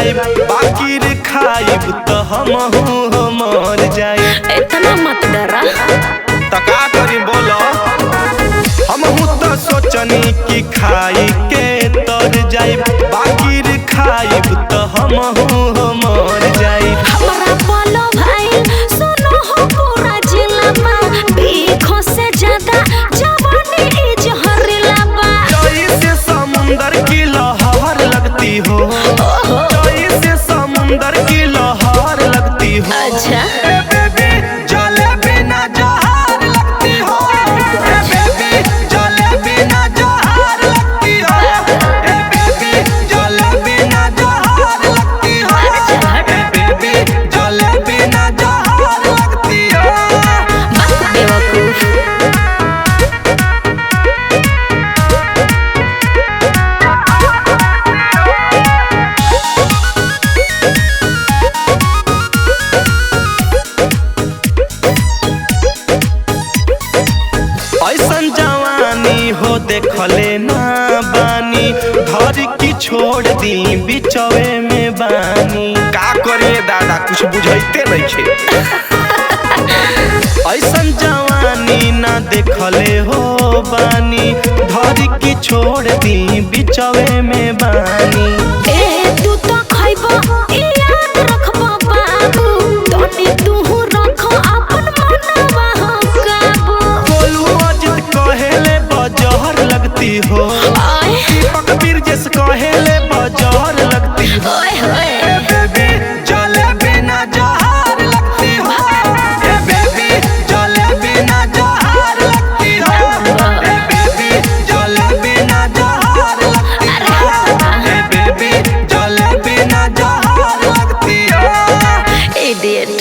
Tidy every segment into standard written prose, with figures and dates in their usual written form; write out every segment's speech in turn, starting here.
जाइब, बाकी रे खाइब तो हमहू मर जाइब। इतना मत डरा। तो का करी बोलो, हमहू तो सोचनी कि खाई के तर जाइब, बाकी रे खाइब तो हमहू मर जाइब। हमरा बोलो भाई सुनो हो पूरा जिला में भीखों से ज्यादा जवानी ई जहरीला बा। जैसे समुंदर की लहर लगती हो, जैसे समुंदर की लहर लगती हो। अच्छा ए बेबी जले बिना जहर लगती हो, ए बेबी जले बिना जहर लगती हो, ए बेबी जले बिना जहर लगती हो, ए बेबी जले बिना जहर लगती हो। बेवकूफ। ऐसन जवानी हो देखले ना बानी, घर की छोड़ दी बिचवे में बानी। का करिए दादा कुछ बुझाइते नहीं छे। ऐसन जवानी ना देखले हो बानी, घर की छोड़ दी बिचवे में बानी। ए तू तो खइबो ई याद रखबो बाबू, तोनी तू रखो अपन मनवा काबू। बोलू अजित कहेले बजहर लगती हो, आय दीपक बिरजेश कहेले बजहर लगती हो। ओए होए ए बेबी जले बिना जहर लगती हो, ए बेबी जले बिना जहर लगती हो, ए बेबी जले बिना जहर लगती हो, ए बेबी जले बिना जहर लगती हो। इडियट।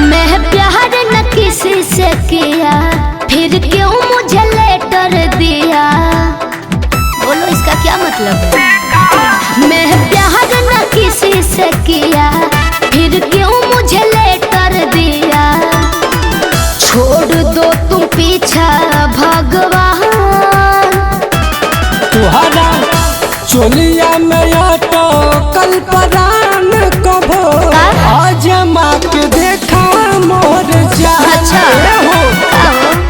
मैं प्यार न किसी से किया, फिर क्यों मुझे लेटर दिया? बोलो इसका क्या मतलब है? मैं प्यार न किसी से किया, फिर क्यों मुझे लेटर दिया? छोड़ दो तुम पीछा भगवान। तुहरा चोलिया में आटो कल परान कभो आजमा के देखा मोर जान। अच्छा। हो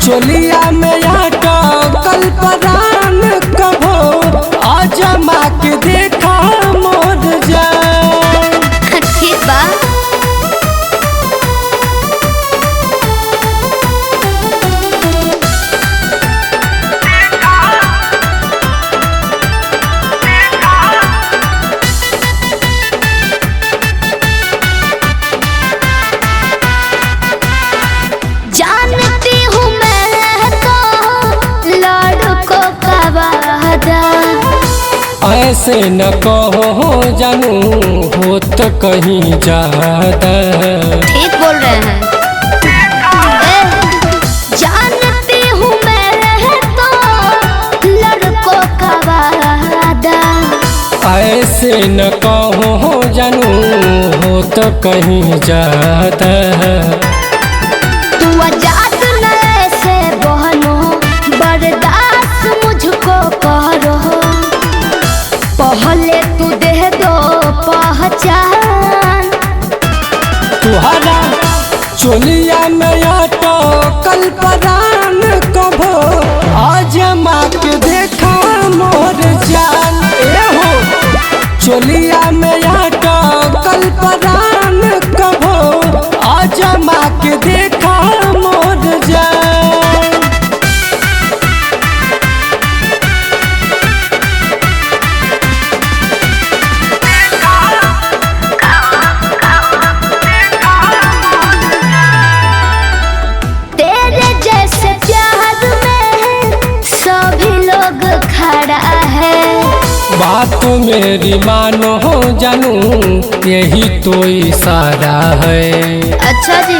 चोलिया में आटो कल परान कभो आजमा के देखा मोर जान। ठीक बा। जानती हूँ मैं तो लड़कों का वादा। ऐसे न कहो जानू हो तो कहीं ज्यादा। ठीक बोल रहे हैं। जानती हूँ मैं तो लड़कों का वादा। ऐसे न कहो जानू हो तो कहीं ज्यादा। तू आजाद न ऐसे बहनो, बर्दाश्त मुझको करो। पहले तू दे दो पहचान। तुहरा चोलिया में आटो कल परान कभो आजमा के देखा मोर जान। ए हो चोलिया में आटो कल परान कभो आजमा के देखा मोर जान। तेरे जैसे प्यार में सभी लोग खड़ा है। बात मेरी मानो जानू यही तो इशारा है। अच्छा जी।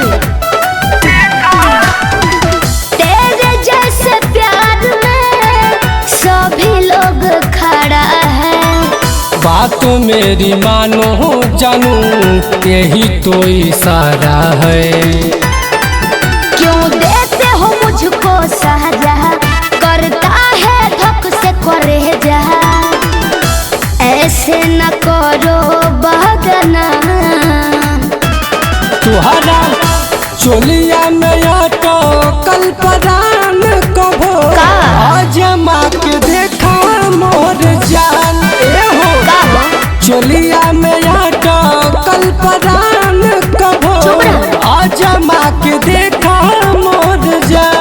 तेरे जैसे प्यार में सभी मेरी मानो जानू यही तो इशारा है। क्यों देते हो मुझको सजा, करता है धक से करे जा, ऐसे न करो बहगना। तुहरा चोलिया में आटो कल परान कभो आजमा के देखा मोर जान। हो चोलिया में आटो कल परान कभो आजमा के देखा मोर जान।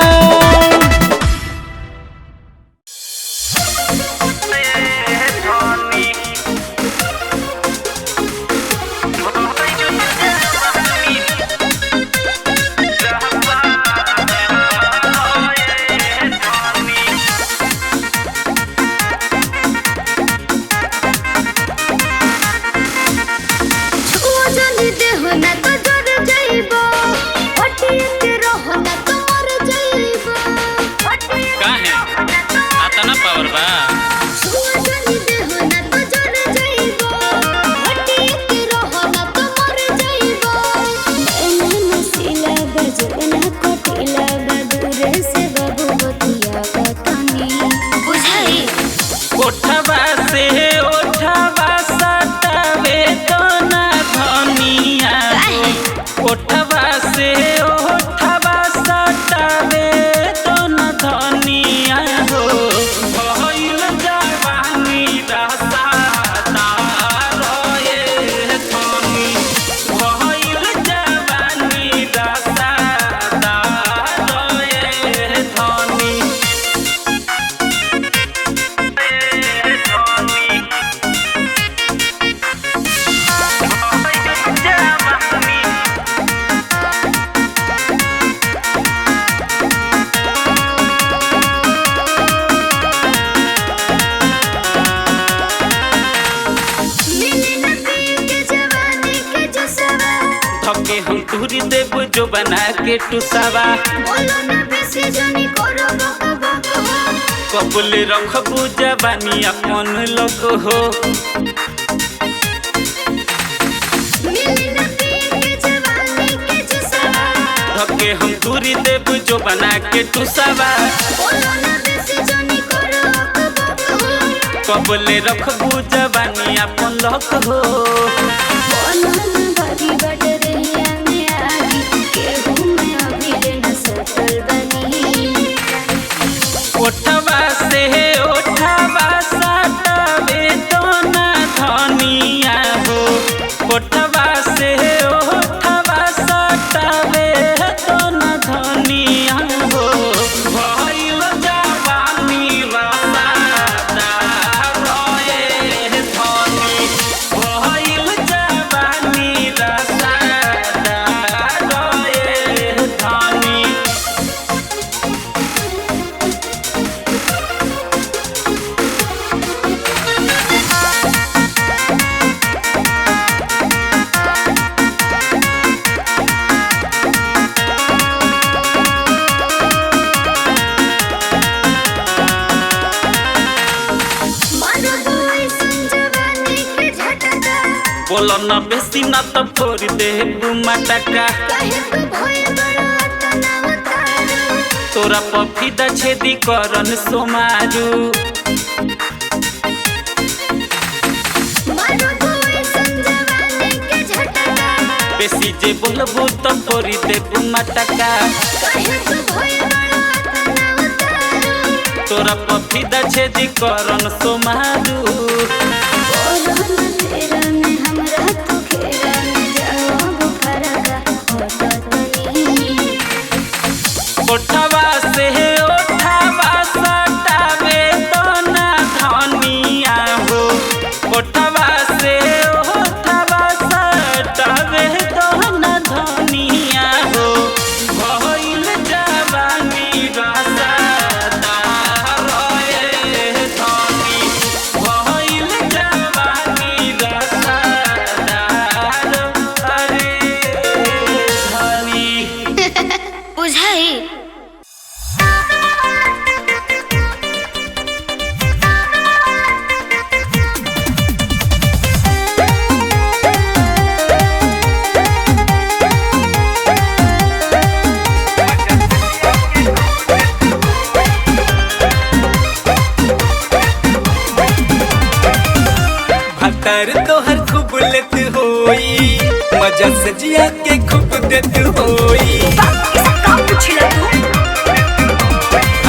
तुरी देव जो बना के टुसावा कबूल रखबू जवानी अपन लोग हो। धके हम तुरी देव जो बना के टुसावा कबूल रखबू जवानी अपन लोग हो। ओठवा से ओठवा सटावे तो ना धनिया हो। ओठवा से ओठवा सटावे तो ना धनिया हो। भइल जवानी रसादा रोए धनी। भइल जवानी रसादा रोए धनी। बोलो न बेसी न तो फोड़ दे मटका। तोरा पफीदा छेदी करन सोमारू। बेसी जे बोलबू तो फोड़ दे मटका। तोरा पफीदा छेदी करन सोमारू। ओठवा से ओठवा सटावे तो ना धनिया हो। ओठवा से ओठवा सटावे तो ना धनिया हो। भइल जवानी रसादा रोए धनी। भइल जवानी मजा सजिया के खूब देत होई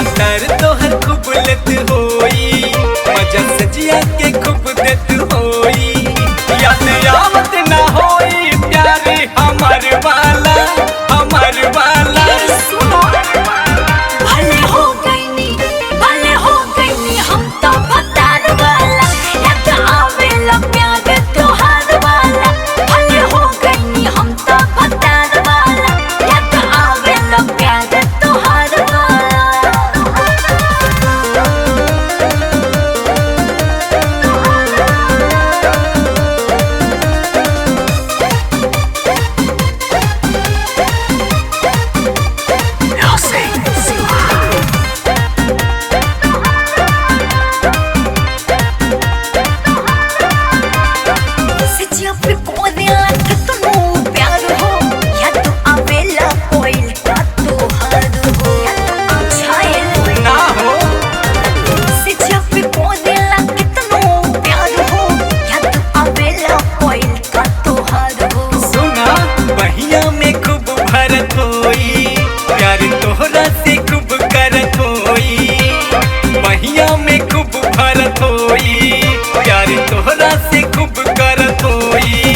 अंदर तोहर खूब लेत होई मजा सजिया के खूब देत होई याद आवत ना होई प्यारे हमार वाला भले हो गईनी हम तो भतार वाला याद आवेला प्यार तोहार वाला भले हो गईनी हम तो भतार वाला याद आवेला प्यार तोहार वाला तोहरा से खूब करत होई बहिया में खूब भरत होई प्यार तोहरा से खूब करत होई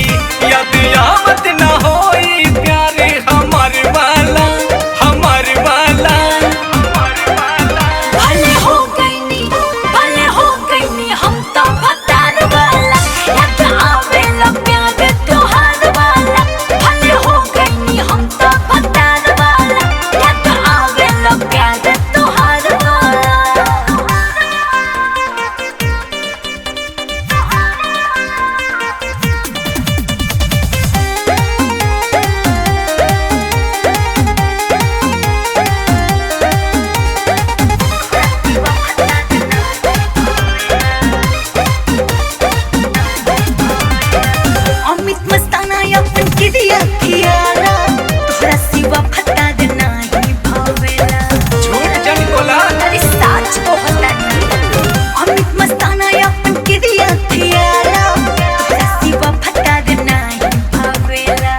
याद आवत ना होई प्यारे हमार वाला भले हो गईनी हम तो भतार वाला याद आवेला प्यार तोहार वाला भले हो गईनी हम तो भतार वाला याद आवेला प्यार तोहार वाला अमित मस्ताना अपन के दिया खियाला तोहरा सिवा फता दे नाही भावेला झूठ जन बोला अरे सच कहता अमित मस्ताना अपन के दिया खियाला तोहरा सिवा फता दे नाही भावेला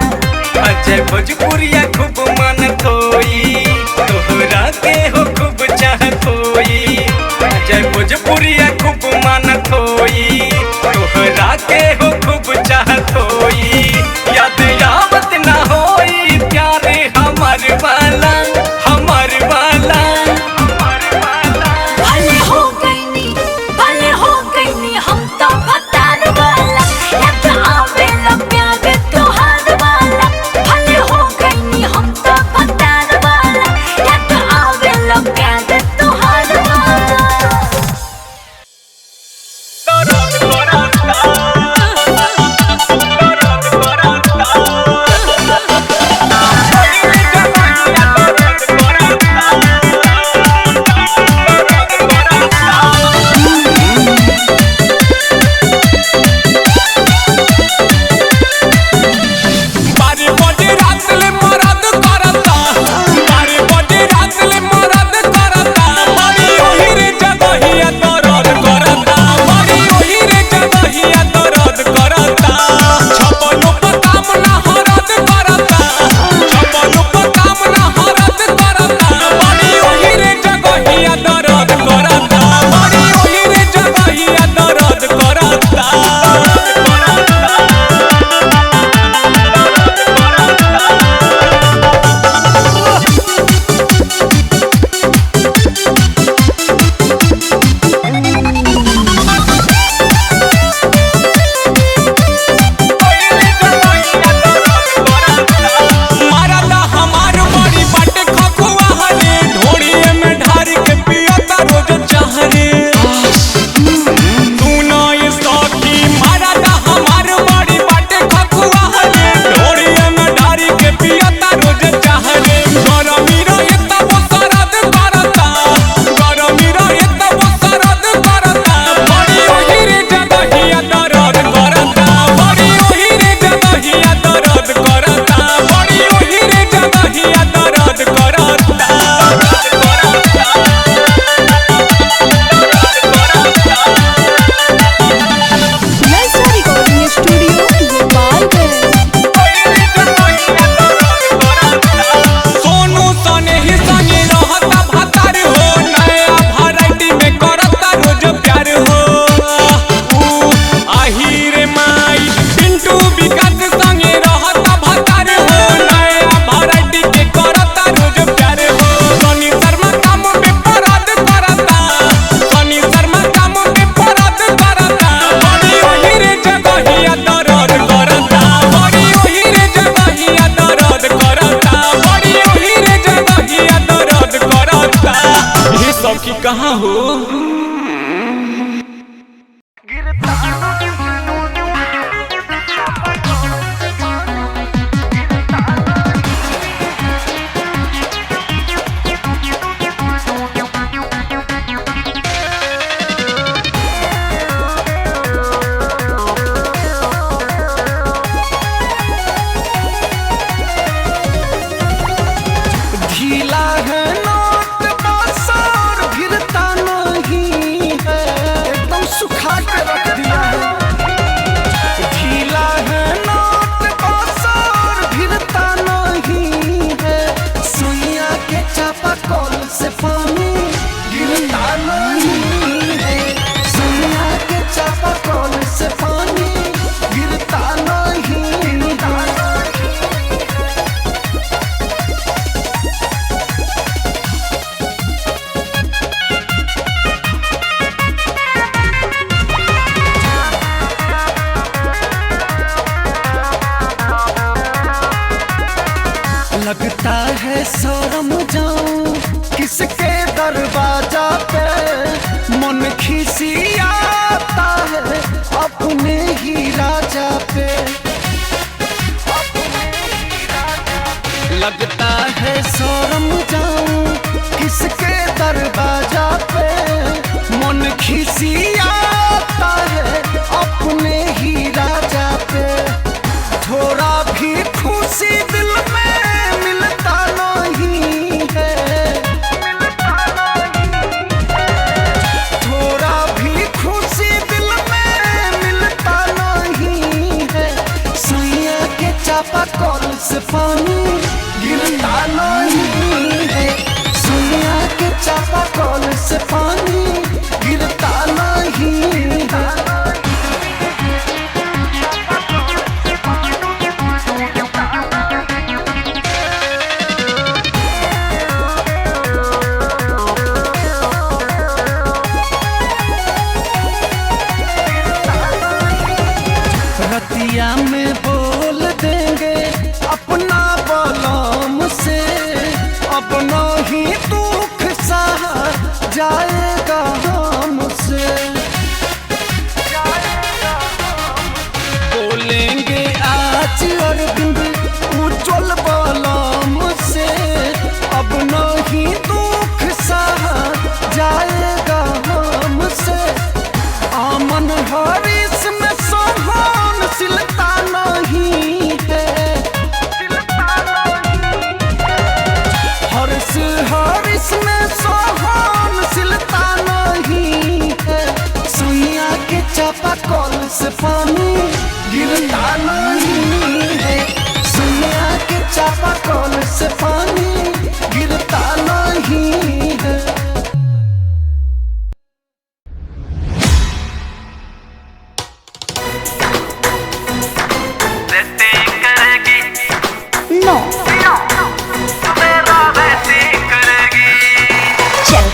अजय भोजपुरिया खूब मानत होई तोहरा के हो खूब चाहत होई अजय भोजपुरिया खूब मानत होई तोहरा के हो खूब चाहत होई याद आवत ना होई प्यारे हमार कहाँ हो? ढीला है नोट बाजार गिरता नहीं है, एकदम सुखा के रख दिया है। ढीला है नोट बाजार गिरता नहीं है, सुइया के चापाकल से पानी गिरता नहीं है, सुइया के चापाकल से पानी गिरता नहीं है। लगता है शर्म जाऊं किसके दरवाजा पे, मन खिसियाता है अपने ही राजा पे। लगता है शर्म जाऊं किसके दरवाजा पे, मन खिसियाता है अपने ही राजा पे। थोड़ा भी खुशी दिल में मिलता नहीं है, थोड़ा भी खुशी दिल में मिलता नहीं है, सुइया के चापाकल से पानी गिरता नहीं है, सुइया के चापाकल से पानी गिरता नहीं है। रतिया में बोल देंगे अपना बलम से, अपना ही दुख सहा जाएगा हमसे। बोलेंगे आज अरविंद उज्जवल बलम से, अपना ही दुख सहा जाएगा हमसे। आमन हरीश में सोहन सिलता नहीं है, हर्ष हरीश में सोहन सिलता नहीं है, सुइया के चापाकल से पानी गिरता नहीं है, सुइया के चापाकल से पानी गिरता नहीं है। नो चल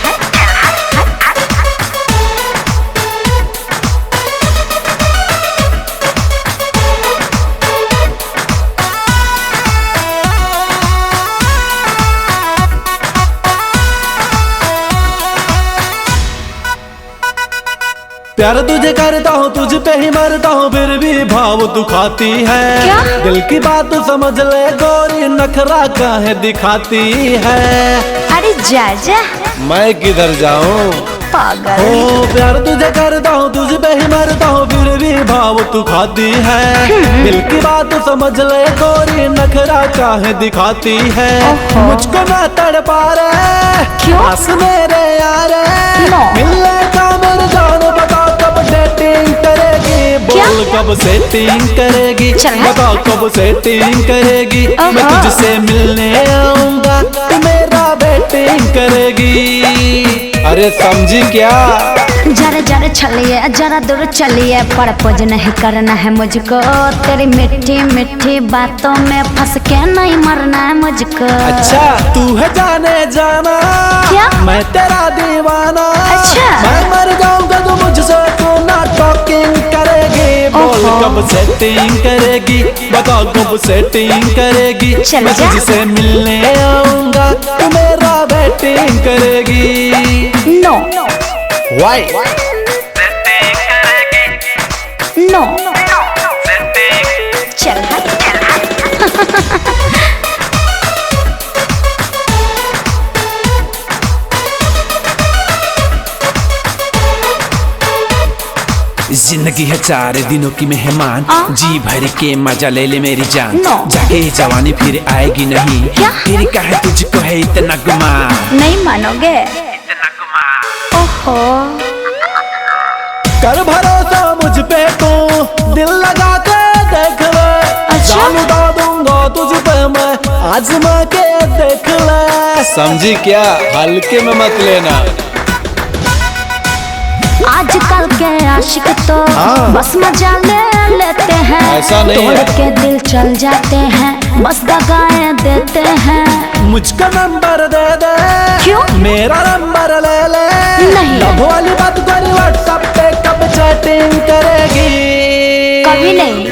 प्यार तुझे करता हूँ तुझ पे ही मरता हूँ, फिर भी भाव तू खाती है। क्या? दिल की बात समझ ले गोरी, नखरा काहे दिखाती है। अरे जा जा मैं किधर जाऊँ? पागल। ओ प्यार तुझे करता हूँ तुझ पे ही मरता हूँ, फिर भी भाव तू खाती है। दिल की बात समझ ले गोरी, नखरा काहे दिखाती है। मुझको ना तड़पा रे, क्यों? पास मेरे यार नो। मिलने का मेरे जान, बता कब डेटिंग करेगी, बोल कब सेटिंग करेगी, बता कब सेटिंग करेगी। मैं तुझसे मिलने आऊंगा तू मेरा वेटिंग करेगी। अरे समझी क्या? जरा जरा चलिए जरा दूर चलिए, प्रपोज नहीं करना है मुझको, तेरी मीठी मीठी बातों में फंस के नहीं मरना है मुझको। अच्छा तू है जाने जाना, क्या? मैं तेरा दीवाना। अच्छा। मैं मर जाऊंगा तो मुझसे तू ना टॉकिंग करेगी, बोल बोल कब सेटिंग करेगी, बताओ कब सेटिंग करेगी। चल मैं जा। तुझसे मिलने आऊंगा, तू मेरा वेटिंग करेगी। नो वाई नो चल हट। जिंदगी है 4 दिनों की मेहमान, जी भर के मजा ले ले मेरी जान। No. जाके जवानी फिर आएगी नहीं, क्या? फिर कहे तुझको है इतना गुमान। नहीं मानोगे? ओहो कर भरोसा मुझ पे तू, दिल लगा के देख ले। अच्छा? जान उड़ा दूंगा तुझ पे मैं, आजमा के देख ले। समझी क्या? हल्के में मत लेना। आजकल के आशिक तो हाँ। बस मजा ले लेते हैं, ऐसा नहीं तोड़ है। के दिल चल जाते हैं, बस दगाएं देते हैं। मुझको नंबर दे दे, क्यों? मेरा नंबर ले ले। नहीं। लव वाली बात करी व्हाट्सएप पे, कब चैटिंग करेगी? कभी नहीं।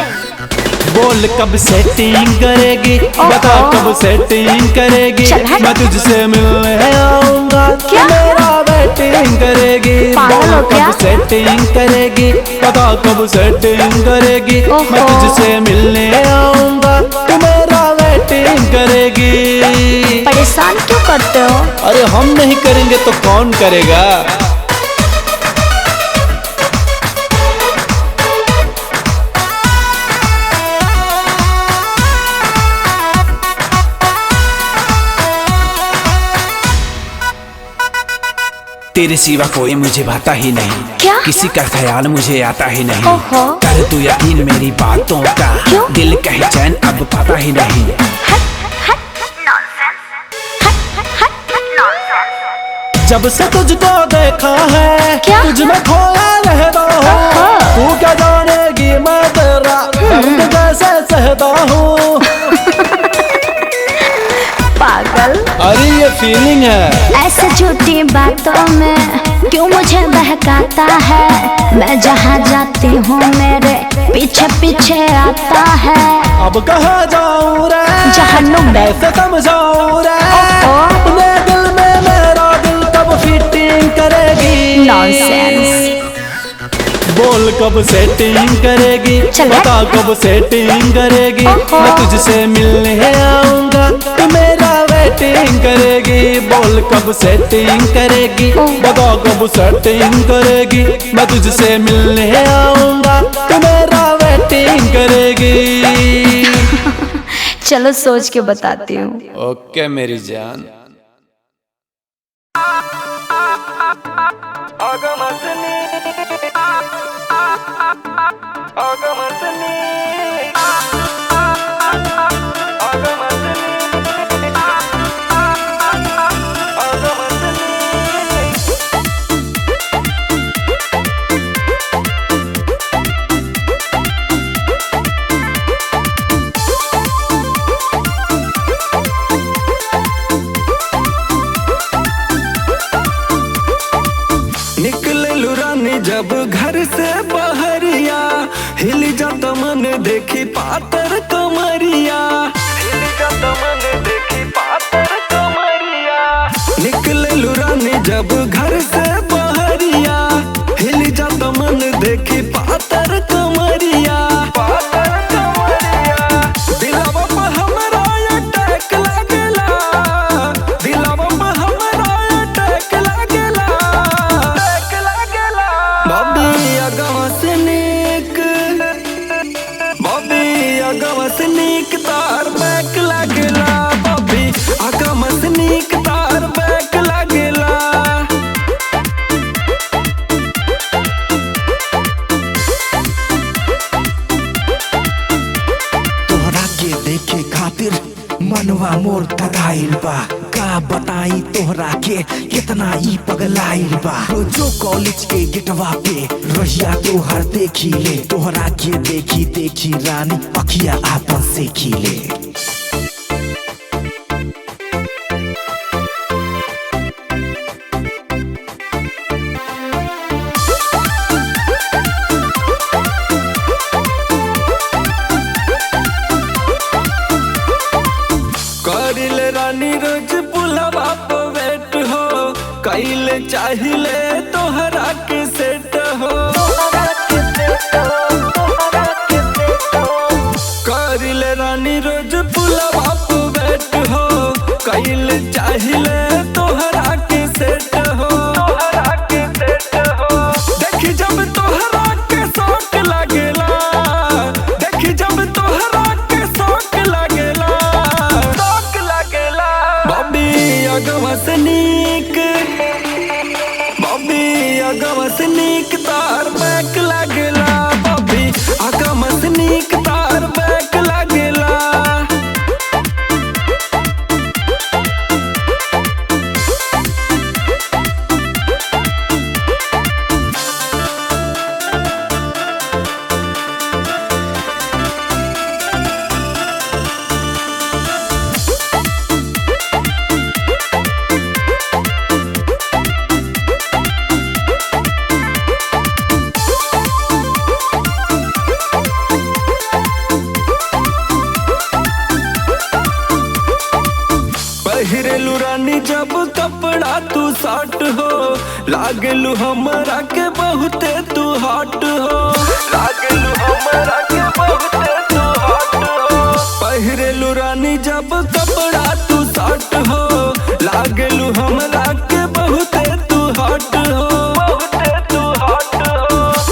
बोल कब सेटिंग करेगी, बता कब सेटिंग करेगी। चल हट। मैं तुझसे मिलने आऊंगा, क्या? मेरा वेटिंग करेगी। पागल हो बोल क्या? कब सेटिंग करेगी, बता कब सेटिंग करेगी। ओहो। मैं तुझसे मिलने आऊंगा, तू मेरा वेटिंग करेगी। परेशान क्यों करते हो? अरे हम नहीं करेंगे तो कौन करेगा? तेरे सिवा कोई मुझे भाता ही नहीं, क्या? किसी का ख्याल मुझे आता ही नहीं। ओहो। कर तू यकीन मेरी बातों का, क्यों? दिल कहीं चैन अब पाता ही नहीं। जब से तुझको देखा है, क्या? तुझ में खोया रहता हूँ। ओहो। तू क्या जानेगी मैं तेरा दर्द कैसे सहता हूँ। पागल। अरे ये फीलिंग है। ऐसे झूठी बातों में क्यों मुझे बहकाता है? मैं जहाँ जाती हूँ मेरे पीछे पीछे आता है। अब कहाँ जाऊँ रे, जहन्नुम में। कैसे समझाऊँ रे। ओहो। अपने दिल में मेरा दिल कब फिटिंग करेगी? नॉनसेंस। बोल कब सेटिंग करेगी, चल हट। बता कब सेटिंग करेगी। ओहो। मैं तुझसे मिलने आऊंगा, तू मेरा वेटिंग करेगी। बोल कब सेटिंग करेगी, बता कब सेटिंग करेगी। मैं तुझसे मिलने आऊंगा, तू मेरा वेटिंग करेगी। चलो सोच के बताती हूँ। ओके मेरी जान। निकले लुरानी जब घर से बहरिया, हिल जाता मन देखी पातर कमरिया। हिल जाता मन देखी पातर कमरिया। निकले लुरानी जब घर से बहरिया, हिल जाता मन देखी पातर कमरिया। पातर कमरिया। दिलवा पे हमरा अटैक लागेला, दिलवा पे हमरा अटैक लागेला। बॉबी अगवा से नीक, बॉबी अगवा से नीक तार बैक लागेला। बॉबी अगवा से नीक तार बैक लागेला। तोहरा के देखे खातिर मनवा मोर तगाइल बा। का बताई तोहरा के कितना ई पगलाइल बा। रोजो कॉलेज के गेटवा पे रहिया तोहर देखी ले। तोहरा के देखी देखी रानी अखिया आपन से खिले। कइले चाहिले तोहरा के सेट हो करिले रानी रोज पुलवा पे बैठ हो कइले चाहिले तोहरा के सेट हो देखी जब तोहरा के शौक लागेला देखी जब तोहरा के शौक लागेला बॉबी अगवा से नीक बॉबी अगवा से नीक तार बैक लागेला बॉबी अगवा से नीक तार बैक लागेला पहिरेलू रानी जब कपड़ा तू साट हो लागलू हमरा के बहुते तू हॉट हो लागलू हमरा के बहुते तू हॉट हो पहिरेलू रानी जब कपड़ा तू साट हो लागलू हमरा के बहुते तू हॉट हो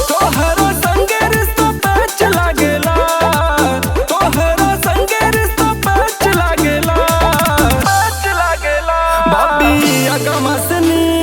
तोहरा संगे रिश्ता पैच लागेला तोहरा संगे रिश्ता पैच लागेला बॉबी अगवा से नीक